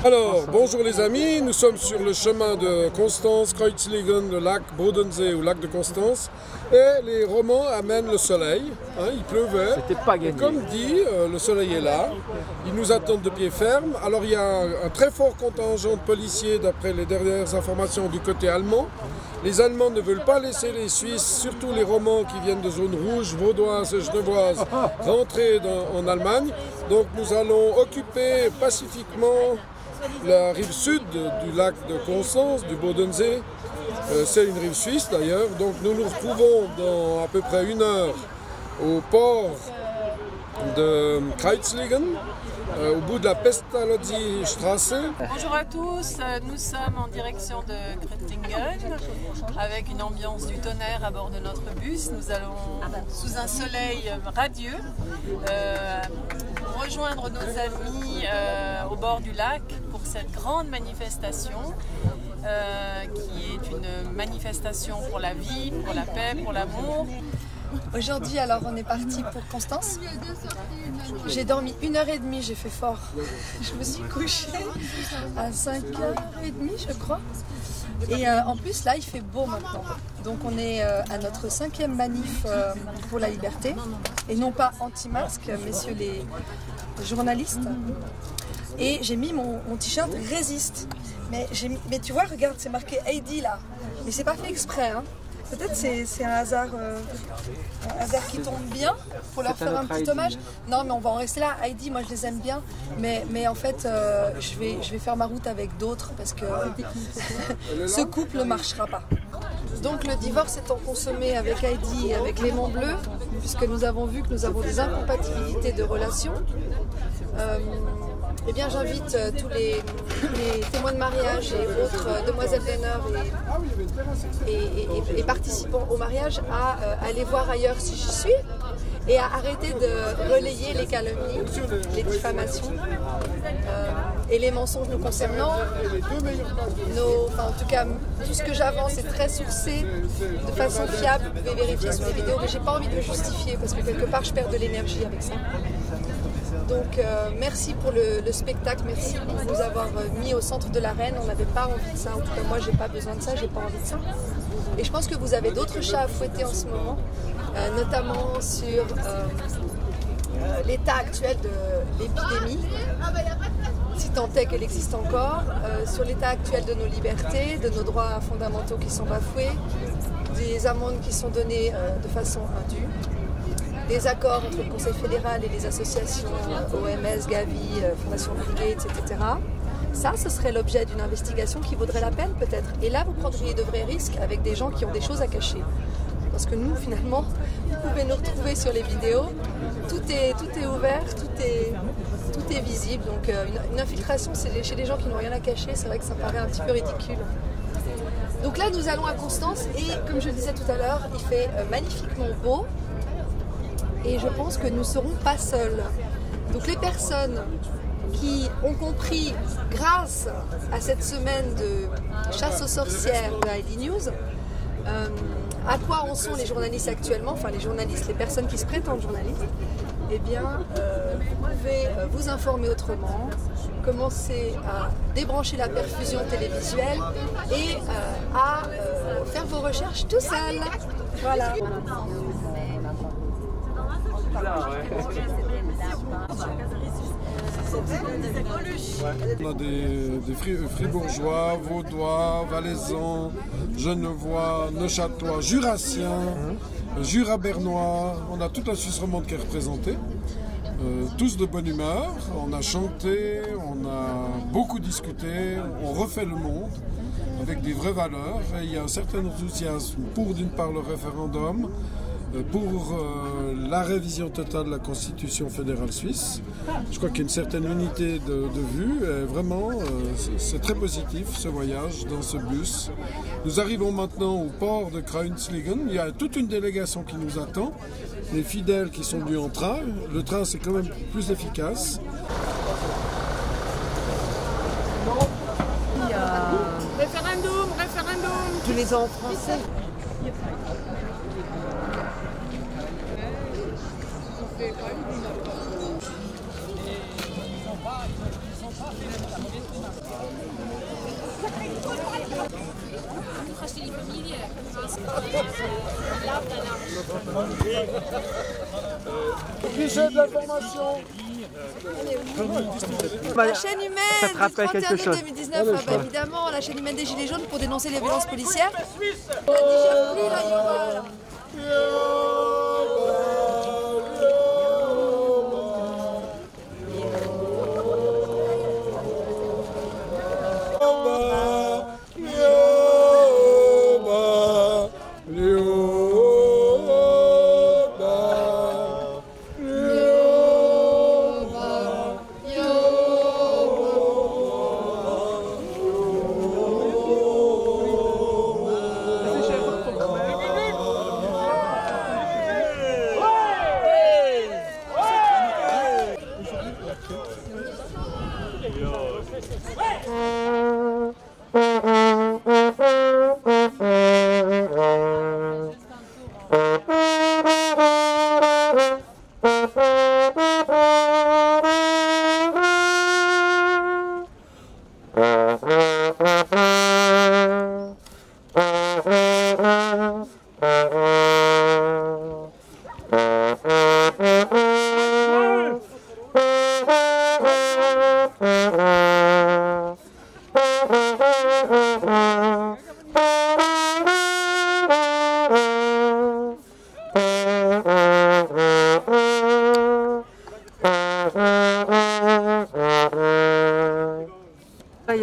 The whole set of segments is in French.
Alors, bonjour les amis, nous sommes sur le chemin de Constance, Kreuzlingen, le lac Bodensee ou lac de Constance. Et les romans amènent le soleil, il pleuvait. C'était pas gagné. Et comme dit, le soleil est là, ils nous attendent de pied ferme. Alors il y a un très fort contingent de policiers d'après les dernières informations du côté allemand. Les Allemands ne veulent pas laisser les Suisses, surtout les Romands qui viennent de zones rouges, vaudoises et genevoises, rentrer en Allemagne. Donc nous allons occuper pacifiquement la rive sud du lac de Constance, du Bodensee. C'est une rive suisse d'ailleurs. Donc nous nous retrouvons dans à peu près 1 heure au port de Kreuzlingen, au bout de la Pestalozzi Straße. Bonjour à tous, nous sommes en direction de Kreuzlingen avec une ambiance du tonnerre à bord de notre bus. Nous allons sous un soleil radieux rejoindre nos amis au bord du lac pour cette grande manifestation qui est une manifestation pour la vie, pour la paix, pour l'amour. Aujourd'hui, alors, on est parti pour Constance. J'ai dormi 1h30, j'ai fait fort. Je me suis couchée à 5h30, je crois. Et en plus, là, il fait beau maintenant. Donc, on est à notre 5e manif pour la liberté. Et non pas anti-masque, messieurs les journalistes. Et j'ai mis mon t-shirt Résiste. Mais tu vois, regarde, c'est marqué Heidi là. Mais c'est pas fait exprès, hein. Peut-être c'est un hasard qui tombe bien pour leur faire un petit hommage. Non, mais on va en rester là. Heidi, moi je les aime bien, mais en fait, je vais faire ma route avec d'autres parce que ce couple ne marchera pas. Donc le divorce étant consommé avec Heidi et avec Léman Bleu, puisque nous avons vu que nous avons des incompatibilités de relations, eh bien j'invite tous les témoins de mariage et autres demoiselles d'honneur et participants au mariage à aller voir ailleurs si j'y suis et à arrêter de relayer les calomnies, les diffamations et les mensonges nous concernant. En tout cas, tout ce que j'avance est très sourcé, de façon fiable, vous pouvez vérifier sur les vidéos, mais j'ai pas envie de me justifier parce que quelque part je perds de l'énergie avec ça. Donc merci pour le spectacle, merci pour nous avoir mis au centre de l'arène. On n'avait pas envie de ça, en tout cas moi j'ai pas besoin de ça, j'ai pas envie de ça. Et je pense que vous avez d'autres chats à fouetter en ce moment, notamment sur l'état actuel de l'épidémie, si tant est qu'elle existe encore, sur l'état actuel de nos libertés, de nos droits fondamentaux qui sont bafoués, des amendes qui sont données de façon indue, des accords entre le Conseil fédéral et les associations OMS, Gavi, Fondation Bill Gates, etc. Ça, ce serait l'objet d'une investigation qui vaudrait la peine peut-être. Et là, vous prendriez de vrais risques avec des gens qui ont des choses à cacher. Parce que nous, finalement, vous pouvez nous retrouver sur les vidéos. Tout est ouvert, tout est visible. Donc une infiltration chez les gens qui n'ont rien à cacher, c'est vrai que ça paraît un petit peu ridicule. Donc là, nous allons à Constance et comme je le disais tout à l'heure, il fait magnifiquement beau. Et je pense que nous ne serons pas seuls. Donc les personnes qui ont compris, grâce à cette semaine de chasse aux sorcières de Heidi News, à quoi en sont les journalistes actuellement, enfin les journalistes, les personnes qui se prétendent journalistes, eh bien vous pouvez vous informer autrement, commencer à débrancher la perfusion télévisuelle et à faire vos recherches tout seul. Voilà. On a des fribourgeois, vaudois, valaisans, genevois, neuchâtelois, jurassiens, jura-bernois. On a tout un Suisse romande qui est représenté. Tous de bonne humeur. On a chanté, on a beaucoup discuté, on refait le monde avec des vraies valeurs. Et il y a un certain enthousiasme pour d'une part le référendum, pour la révision totale de la Constitution fédérale suisse. Je crois qu'il y a une certaine unité de vue et vraiment c'est très positif ce voyage dans ce bus. Nous arrivons maintenant au port de Kreuzlingen. Il y a toute une délégation qui nous attend, les fidèles qui sont venus en train. Le train c'est quand même plus efficace. Il y a... Référendum. Je les ai en français. Guichet de l'information. La chaîne humaine Ça te rappelle du 31 quelque chose? août 2019, évidemment, la chaîne humaine des Gilets jaunes pour dénoncer les violences policières. On ne digère plus la morale.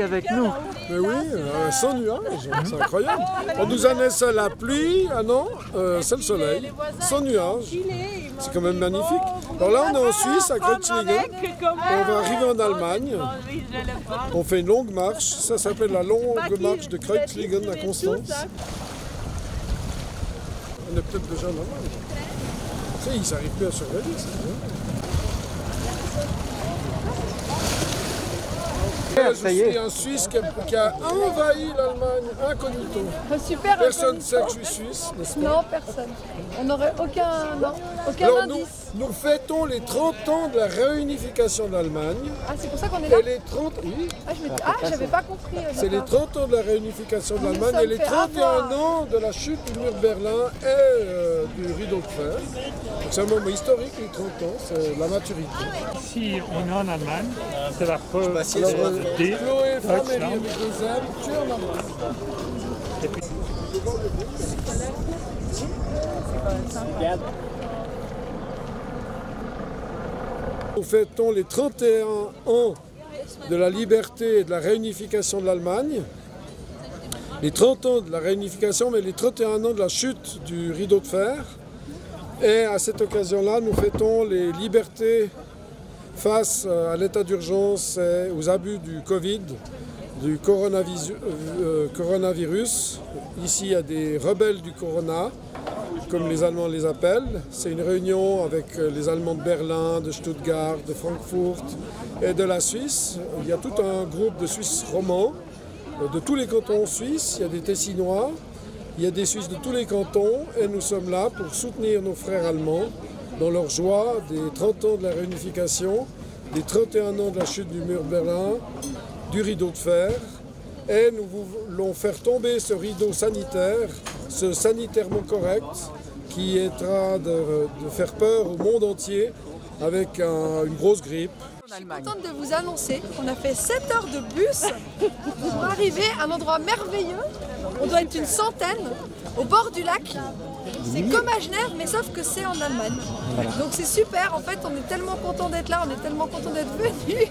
Avec nous. Mais oui, sans nuages, c'est incroyable. On nous annonce la pluie, ah non, c'est le soleil, sans nuages. C'est quand même magnifique. Alors là, on est en Suisse, à Kreuzlingen. On va arriver en Allemagne. On fait une longue marche. Ça s'appelle la longue marche de Kreuzlingen à Constance. On est peut-être déjà en Allemagne. Ça, ils n'arrivent plus à surveiller, c'est bien. Je suis un Suisse qui a envahi l'Allemagne incognito. Super. Personne ne sait que je suis suisse, n'est-ce pas? Non, personne. On n'aurait aucun Alors indice. nous fêtons les 30 ans de la réunification de l'Allemagne. Ah, c'est pour ça qu'on est là? Et les 30... Oui, J'avais pas compris. c'est les 30 ans de la réunification de l'Allemagne et les sommes fait 31 avoir. ans de la chute du mur de Berlin et du rideau de fer. Donc c'est un moment historique, les 30 ans, c'est la maturité. Si on est en Allemagne, c'est la preuve de Chloé, Flaméry avec des âmes, tu es en Allemagne. Nous fêtons les 31 ans de la liberté et de la réunification de l'Allemagne. Les 30 ans de la réunification, mais les 31 ans de la chute du rideau de fer. Et à cette occasion-là, nous fêtons les libertés face à l'état d'urgence et aux abus du Covid, du coronavirus. Ici, il y a des rebelles du corona, comme les Allemands les appellent. C'est une réunion avec les Allemands de Berlin, de Stuttgart, de Francfort et de la Suisse. Il y a tout un groupe de Suisses romans, de tous les cantons suisses. Il y a des Tessinois, il y a des Suisses de tous les cantons et nous sommes là pour soutenir nos frères allemands dans leur joie des 30 ans de la réunification, des 31 ans de la chute du mur de Berlin, du rideau de fer. Et nous voulons faire tomber ce rideau sanitaire, ce sanitairement correct, qui est en train de faire peur au monde entier avec une grosse grippe. Je suis contente de vous annoncer qu'on a fait 7 heures de bus pour arriver à un endroit merveilleux. On doit être une centaine au bord du lac. C'est comme à Genève, mais sauf que c'est en Allemagne. Donc c'est super, en fait, on est tellement content d'être là, on est tellement content d'être venus.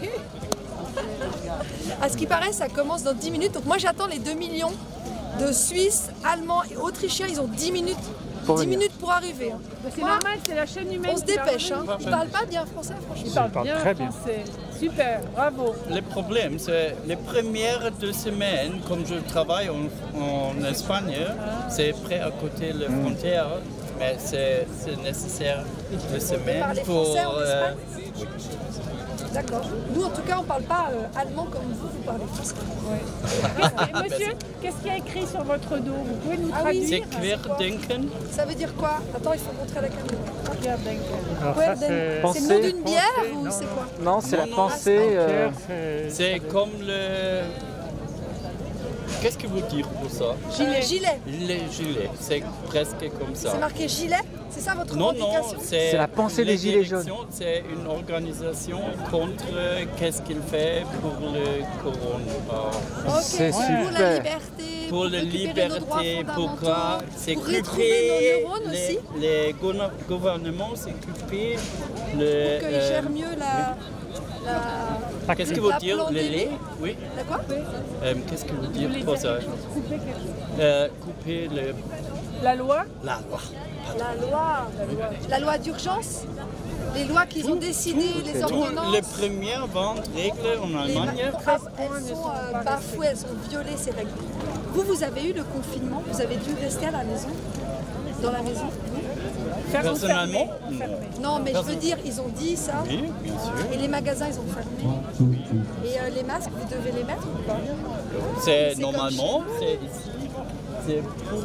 À ce qui paraît, ça commence dans 10 minutes. Donc moi j'attends les 2 millions de Suisses, Allemands et Autrichiens. Ils ont 10 minutes. 10 minutes pour pour arriver. Hein. C'est normal, c'est la chaîne humaine. On se dépêche. Hein. Ils parlent pas bien français, franchement. Ils parlent bien très bien. français. Super, bravo. Le problème, c'est les premières 2 semaines, comme je travaille en Espagne, c'est près à côté de la frontière, mais c'est nécessaire 2 semaines parlez pour... français en Espagne oui. D'accord. Nous, en tout cas, on parle pas allemand comme vous parlez français. Et monsieur, qu'est-ce qu'il y a écrit sur votre dos? Vous pouvez nous traduire? C'est Querdenken. Ça veut dire quoi? Attends, il faut montrer à la caméra. Querdenken. Alors ça, C'est le nom d'une bière ou c'est quoi? Non, c'est la Non, pensée. C'est comme le... Qu'est-ce que vous dire pour ça? Gilet. Les gilets, c'est presque comme ça. C'est marqué gilet? C'est ça votre Non, revendication? c'est la pensée des Gilets jaunes. C'est une organisation contre qu'est-ce qu'il fait pour le corona. Ok, C'est pour la super. liberté, Pour la récupérer nos droits liberté, fondamentaux, pourquoi c'est pour retrouver nos neurones aussi, les gouvernements s'occuper pour qu'ils gèrent mieux la... Qu'est-ce que vous la dire le pandémie. lait? Oui. La quoi? Qu'est-ce que vous dire pour ça? Couper quelque chose. Couper le... La loi? la loi. La loi d'urgence, les lois qu'ils ont décidées, les Toutes ordonnances. les premières ventes règles en Allemagne. Elles sont bafouées, elles ont violé ces règles. Vous avez eu le confinement, vous avez dû rester à la maison, dans la maison. Personnellement, Non, mais je veux dire, ils ont dit ça. oui, bien sûr. Et les magasins, ils ont fermé. Et les masques, vous devez les mettre ou pas? C'est C'est normalement, c'est ici, c'est pour,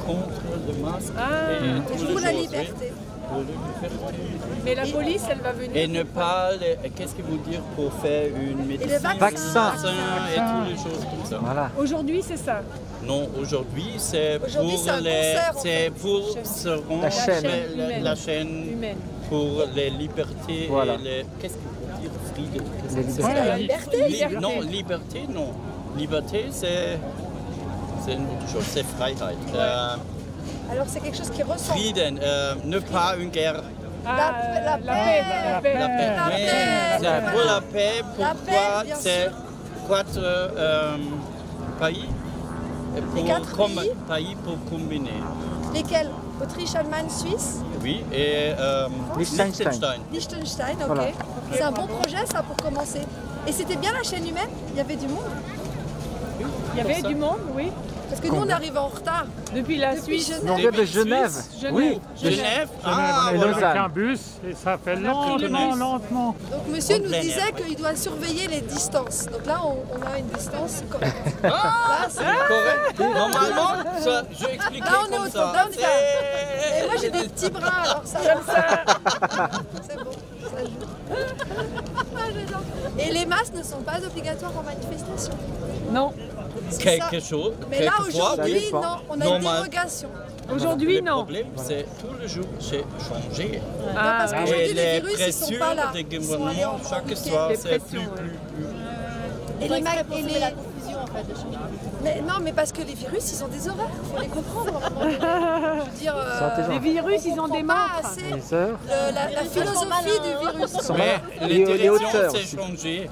contre le masque et toutes les Pour la choses, liberté. oui. Pour la liberté. Mais la police, elle va venir. Et ne pas, qu'est-ce que vous dire pour faire une médecine, vaccins. et toutes les choses comme ça. Voilà. Aujourd'hui, c'est ça. Non, aujourd'hui c'est pour Aujourd'hui, c'est un les, concert, en c'est fait. pour se rendre La chaîne. la chaîne Humaine. pour les libertés Voilà. et les, qu'est-ce que vous dire, freedom, qu'est-ce que C'est la liberté. Non, liberté, non. Liberté, c'est une autre chose, c'est freiheit. Alors c'est quelque chose qui ressemble. Frieden, ne pas une guerre. Ah, la paix. La paix. La Oui, paix, c'est pour voilà. la paix. La Pourquoi paix, bien c'est sûr. 4 pays Les 4 pays pour combiner. Lesquels? Autriche, Allemagne, Suisse, Oui, et Liechtenstein. Liechtenstein, ok. Voilà. C'est un bon projet ça pour commencer. Et c'était bien la chaîne humaine? Il y avait du monde? Il y avait du monde, oui. Parce que nous on arrive en retard. Depuis la Depuis Suisse. On Genève. vient de Genève. Genève. Oui. Genève. On Ah, est voilà. avec un bus et ça fait lentement, lentement. Donc monsieur nous En plein disait air. qu'il doit surveiller les distances. Donc là on a une distance correcte. Ah, Là, c'est- correct. Normalement, ça, je expliquais Là, on est comme au ça. top, là, on est C'est- Et moi j'ai des petits bras alors ça c'est bon, ça joue. J'adore. Et les masques ne sont pas obligatoires en manifestation. Non. C'est Quelque ça. chose. Mais là quelquefois, aujourd'hui oui. non, on a une Normal. dérogation. Aujourd'hui, Le non. problème, c'est tout le jour, c'est changé. Ah, parce oui. qu'aujourd'hui, Et les les virus, ils sont pressures pas là. des Ils sont allés en gouvernements, chaque week-end. soir, Les c'est pressions, plus. Et les mais non, mais parce que les virus, ils ont des horaires, il faut les comprendre. À un moment donné. Je veux dire, Les virus, ils ont des pas montres. assez Les heures. la philosophie du virus. Sont Mais malins. les Les directions, hauteurs c'est aussi. changé.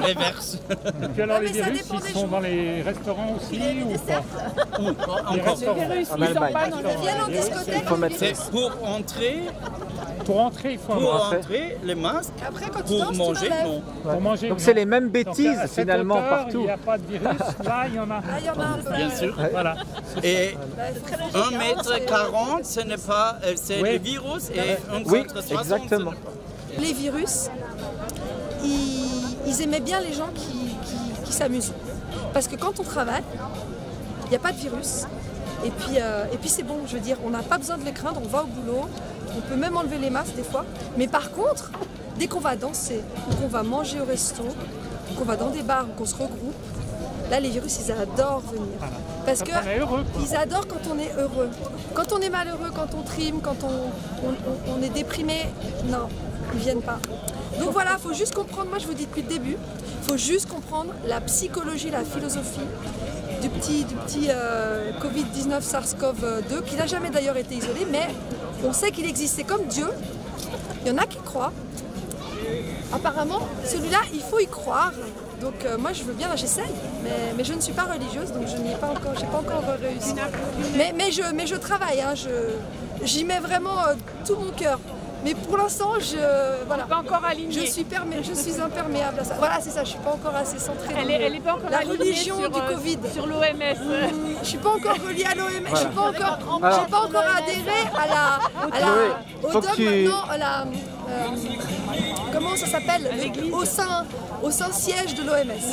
Reverse. Et puis alors Non, les mais ça virus, dépend ils des sont jours. dans les restaurants aussi ou pas? Les Encore. restaurants. Les virus, En ils sont Allemagne. pas dans Ils viennent en les... discothèque. Il faut mettre C'est pour entrer, Pour entrer, il faut avoir. les masques. Après, quand tu Pour danses, tu manger, l'enlèves. non. Pour manger. Donc non. c'est les mêmes Donc, bêtises à cette finalement hauteur, partout. Il n'y a pas de virus. Là, il y en a. Ah, il y en a un peu. Bien sûr. Voilà. Et Bah, il faut très 1,40 m, ce n'est pas. C'est Oui. le virus et Oui, 1,60 m. exactement. Les virus, ils aimaient bien les gens qui s'amusent. Parce que quand on travaille, il n'y a pas de virus. Et puis c'est bon, je veux dire, on n'a pas besoin de les craindre, on va au boulot, on peut même enlever les masques des fois. Mais par contre, dès qu'on va danser, ou qu'on va manger au resto, ou qu'on va dans des bars, ou qu'on se regroupe, là les virus ils adorent venir. Parce que Quand on est heureux, quoi. ils adorent quand on est heureux. Quand on est malheureux, quand on trime, quand on est déprimé, non, ils viennent pas. Donc voilà, il faut juste comprendre, moi je vous dis depuis le début, il faut juste comprendre la psychologie, la philosophie du petit Covid-19 SARS-CoV-2, qui n'a jamais d'ailleurs été isolé, mais on sait qu'il existe. C'est comme Dieu, il y en a qui croient. Apparemment, celui-là, il faut y croire. Donc moi je veux bien, j'essaye, mais je ne suis pas religieuse, donc je n'y ai pas encore, j'ai pas encore réussi. Mais je travaille, hein, j'y mets vraiment tout mon cœur. Mais pour l'instant, voilà. Pas encore alignée. Je suis imperméable à ça. Voilà, c'est ça, je suis pas encore assez centrée. Elle est pas encore la alignée religion sur, du Covid. Sur l'OMS. Je suis pas encore reliée à l'OMS. J'ai pas encore adhéré au dogme, non, à la comment ça s'appelle, au sein siège de l'OMS.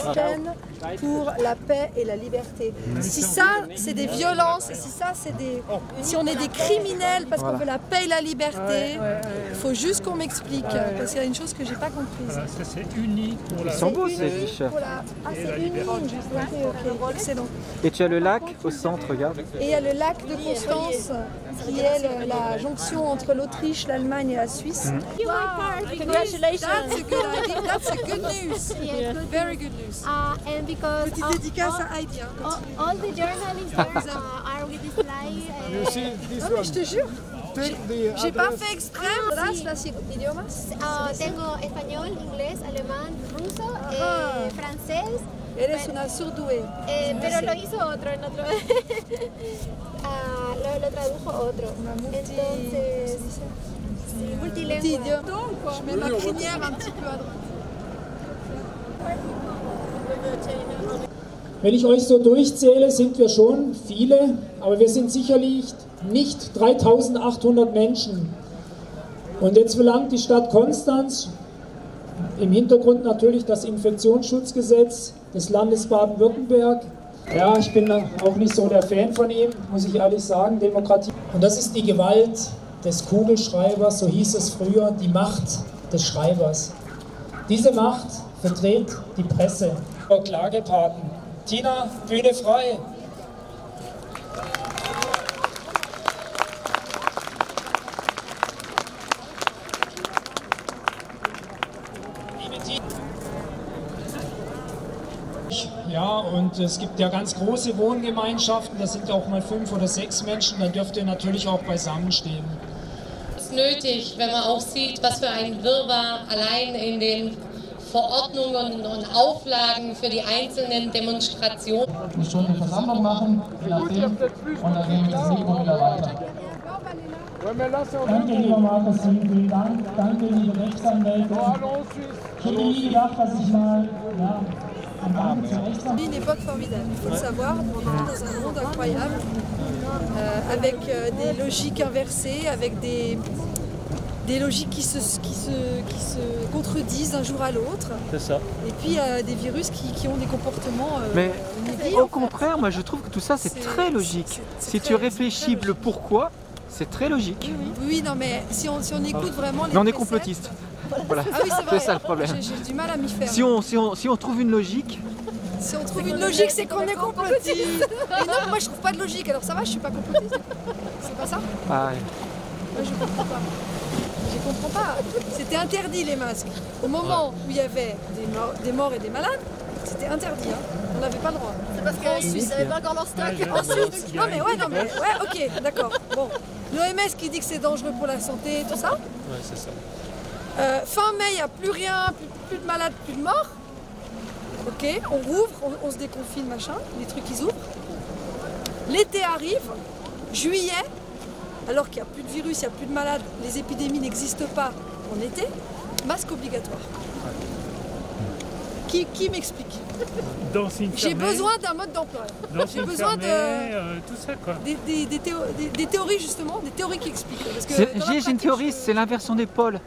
Pour la paix et la liberté. Si ça, c'est des violences, si on est des criminels parce qu'on veut la paix et la liberté, il faut juste qu'on m'explique, parce qu'il y a une chose que j'ai pas comprise. Ça c'est uni pour la... Ils sont beaux ces fiches. Ah, c'est uni. Ok, excellent. Et tu as le lac au centre, regarde. Et il y a le lac de Constance, qui est la jonction entre l'Autriche, l'Allemagne et la Suisse. Congratulations. That's a good news. Very good news. And because Petite dédicace à Heidi. all the journalists are with this live. Non mais je te jure, j'ai pas fait exprès. Las idiomas. Tengo español, inglés, alemán, ruso, francés. Eres una surdouée. Pero lo hizo otro en otro. Lo tradujo otro. Entonces, multilingüe. Je mets ma crinière un petit peu à droite. Wenn ich euch so durchzähle, sind wir schon viele, aber wir sind sicherlich nicht 3800 Menschen. Und jetzt verlangt die Stadt Konstanz, im Hintergrund natürlich das Infektionsschutzgesetz des Landes Baden-Württemberg. Ja, ich bin auch nicht so der Fan von ihm, muss ich ehrlich sagen, Demokratie. Und das ist die Gewalt des Kugelschreibers, so hieß es früher, die Macht des Schreibers. Diese Macht vertritt die Presse. Klagepaten. Tina, Bühne frei. Ja, und es gibt ja ganz große Wohngemeinschaften, da sind auch mal 5 oder 6 Menschen, dann dürft ihr natürlich auch beisammen stehen. Es ist nötig, wenn man auch sieht, was für ein Wirrwarr allein in den Verordnungen und Auflagen für die einzelnen Demonstrationen. Eine Stunde Versammlung machen, je nachdem, und dann gehen wir das Mikro wieder weiter. Danke, lieber Markus, vielen Dank. Danke, liebe Rechtsanwälte. Ich hätte nie gedacht, dass ich mal, ja, danke zur Rechtsanwälte. C'est une époque formidable, il faut le savoir, on vit dans un monde incroyable, avec des logiques inversées, avec des logiques qui se contredisent d'un jour à l'autre. C'est ça. Et puis des virus qui ont des comportements Mais inédits, au contraire, moi je trouve que tout ça c'est très logique. Si tu réfléchis le pourquoi, c'est très logique. Oui, non mais si on écoute vraiment les Mais on est préceptes- complotiste. Voilà. Ah oui, c'est vrai. C'est ça le problème. J'ai du mal à m'y faire. Si on trouve une logique, Si on trouve une logique, c'est qu'on est complotiste. Et non, moi je trouve pas de logique, alors ça va, je suis pas complotiste. C'est pas ça? ah, Moi je comprends pas. Je comprends pas. C'était interdit les masques. Au moment où il y avait des morts et des malades, c'était interdit. Hein. On n'avait pas le droit. C'est parce qu'en Suisse, il n'y avait pas encore leur stock. Ensuite, non mais ouais, ok, d'accord. Bon, l'OMS qui dit que c'est dangereux pour la santé et tout ça. Ouais, c'est ça. Fin mai, il n'y a plus rien, plus de malades, plus de morts. Ok, on rouvre, on se déconfine, machin, les trucs ils ouvrent. L'été arrive, juillet, alors qu'il n'y a plus de virus, il n'y a plus de malades, les épidémies n'existent pas en été, masque obligatoire. Qui m'explique? J'ai besoin d'un mode d'emploi. J'ai besoin de tout ça quoi. des théories justement, des théories qui expliquent. Parce que j'ai une théorie, c'est l'inversion des pôles.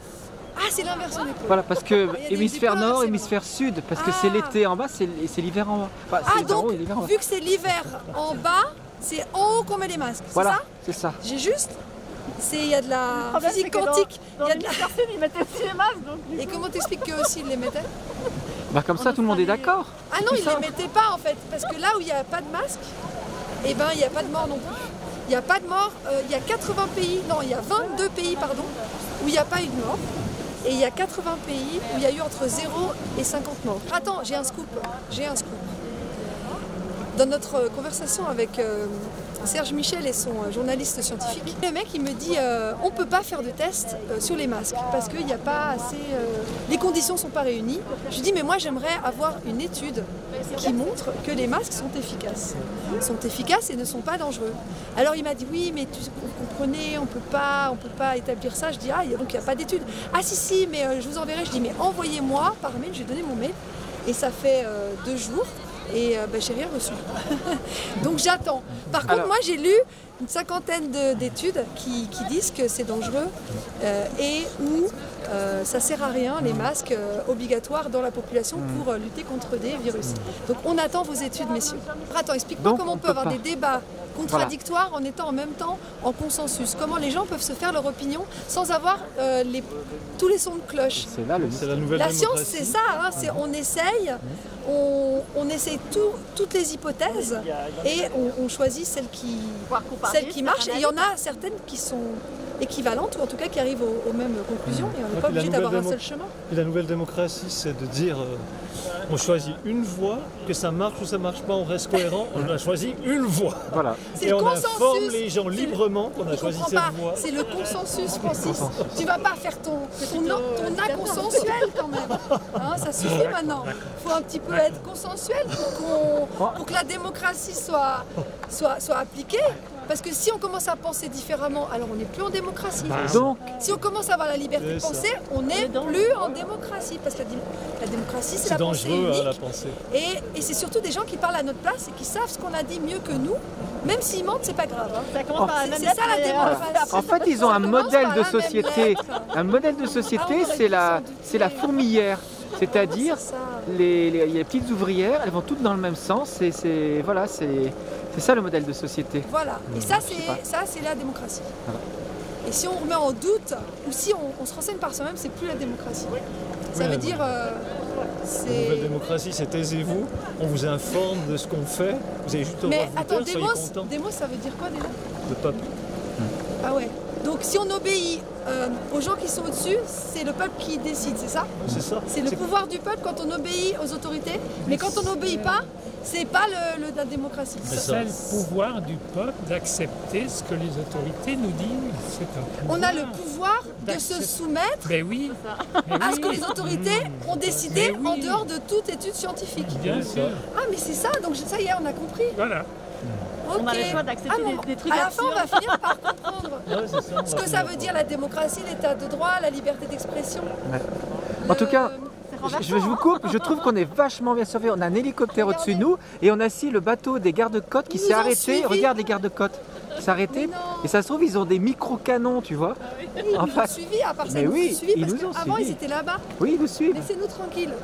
Ah, c'est l'inversion des pôles. Voilà, parce que Il y a des hémisphère pôles nord, inversés. hémisphère sud, parce que c'est l'été en bas, c'est l'hiver en bas. Enfin, c'est Ah l'hiver en donc, haut et l'hiver en bas. vu que c'est l'hiver en bas, c'est en haut qu'on met les masques, c'est Voilà, ça? c'est ça. J'ai juste, il y a de la Le problème, physique c'est que quantique. Dans Il y a les de la... personnes, ils mettaient aussi les masques. Donc, Et comment t'expliques qu'eux aussi ils les mettaient? Bah comme ça, tout le monde est d'accord. Ah non, ils les mettaient pas en fait, parce que là où il n'y a pas de masque, eh ben il n'y a pas de mort non plus. Il n'y a pas de mort, il y a 80 pays, non il y a 22 pays pardon, où il n'y a pas eu de mort. Et il y a 80 pays où il y a eu entre 0 et 50 morts. Attends, j'ai un scoop. dans notre conversation avec Serge Michel et son journaliste scientifique, le mec il me dit on ne peut pas faire de tests sur les masques parce qu'il n'y a pas assez... les conditions ne sont pas réunies. Je lui dis mais moi j'aimerais avoir une étude qui montre que les masques sont efficaces. Sont efficaces et ne sont pas dangereux. Alors il m'a dit oui mais vous comprenez, on peut pas établir ça. Je dis ah donc il n'y a pas d'étude. Ah si mais je vous enverrai. Je dis mais envoyez-moi par mail, je vais donner mon mail. Et ça fait 2 jours et j'ai rien reçu. Donc j'attends. Par contre, moi j'ai lu une 50aine d'études qui disent que c'est dangereux et où ça sert à rien les masques obligatoires dans la population pour lutter contre des virus. Donc on attend vos études, messieurs. Attends, explique-moi comment on peut avoir des débats contradictoires en étant en même temps en consensus. Comment les gens peuvent se faire leur opinion sans avoir tous les sons de cloche. C'est là la nouvelle La démocratie. science, c'est ça. Hein, on essaye, on essaye toutes les hypothèses et on choisit celle qui marche. Et il y en a certaines qui sont équivalentes ou en tout cas qui arrivent aux mêmes conclusions et on n'est pas obligé d'avoir un seul chemin. Et la nouvelle démocratie, c'est de dire on choisit une voie, que ça marche ou ça marche pas, on reste cohérent, on a choisi une voie. Voilà. Et on informe les gens librement qu'on a choisi cette voie. C'est le consensus, Francis. Tu vas pas faire ton inconsensuel quand même. Hein, ça suffit maintenant. Il faut un petit peu être consensuel pour que la démocratie soit appliquée. Parce que si on commence à penser différemment, alors on n'est plus en démocratie. Donc, si on commence à avoir la liberté de penser, on n'est plus en démocratie. Parce que la démocratie, c'est la pensée unique. La pensée. Et c'est surtout des gens qui parlent à notre place et qui savent ce qu'on a dit mieux que nous. Même s'ils mentent, c'est pas grave. Hein. C'est ça la démocratie. En fait, ils ont un modèle de société. Un modèle de société, c'est la fourmilière. C'est-à-dire, les petites ouvrières, elles vont toutes dans le même sens. C'est ça le modèle de société. Voilà, et ça c'est la démocratie. Voilà. Et si on remet en doute, ou si on se renseigne par soi-même, c'est plus la démocratie. Ça veut dire... la nouvelle démocratie, c'est taisez-vous, on vous informe de ce qu'on fait, vous avez juste le droit de vous taire, soyez contents. Démos, ça veut dire quoi déjà? Le peuple. Ah ouais. Donc si on obéit aux gens qui sont au-dessus, c'est le peuple qui décide, c'est ça? C'est ça. C'est le pouvoir du peuple quand on obéit aux autorités, mais quand on n'obéit pas, c'est pas la démocratie. C'est le pouvoir du peuple d'accepter ce que les autorités nous disent. On a le pouvoir de se soumettre à ce que les autorités ont décidé en dehors de toute étude scientifique. Bien sûr. Ah mais c'est ça, donc ça y est, on a compris. Voilà. Okay. On a le choix d'accepter des trucs à la fin, on va finir par comprendre ce que ça veut dire la démocratie, l'état de droit, la liberté d'expression. Ouais. En tout cas, je vous coupe, je trouve qu'on est vachement bien surveillé. On a un hélicoptère au-dessus de nous et on a aussi le bateau des gardes-côtes qui s'est arrêté. Regarde les gardes-côtes, s'est arrêté et ça se trouve ils ont des micro-canons, tu vois. Ils nous ont suivis, à part ça, ils nous ont suivis parce qu'avant ils étaient là-bas. Oui, ils nous suivent. Laissez-nous tranquilles.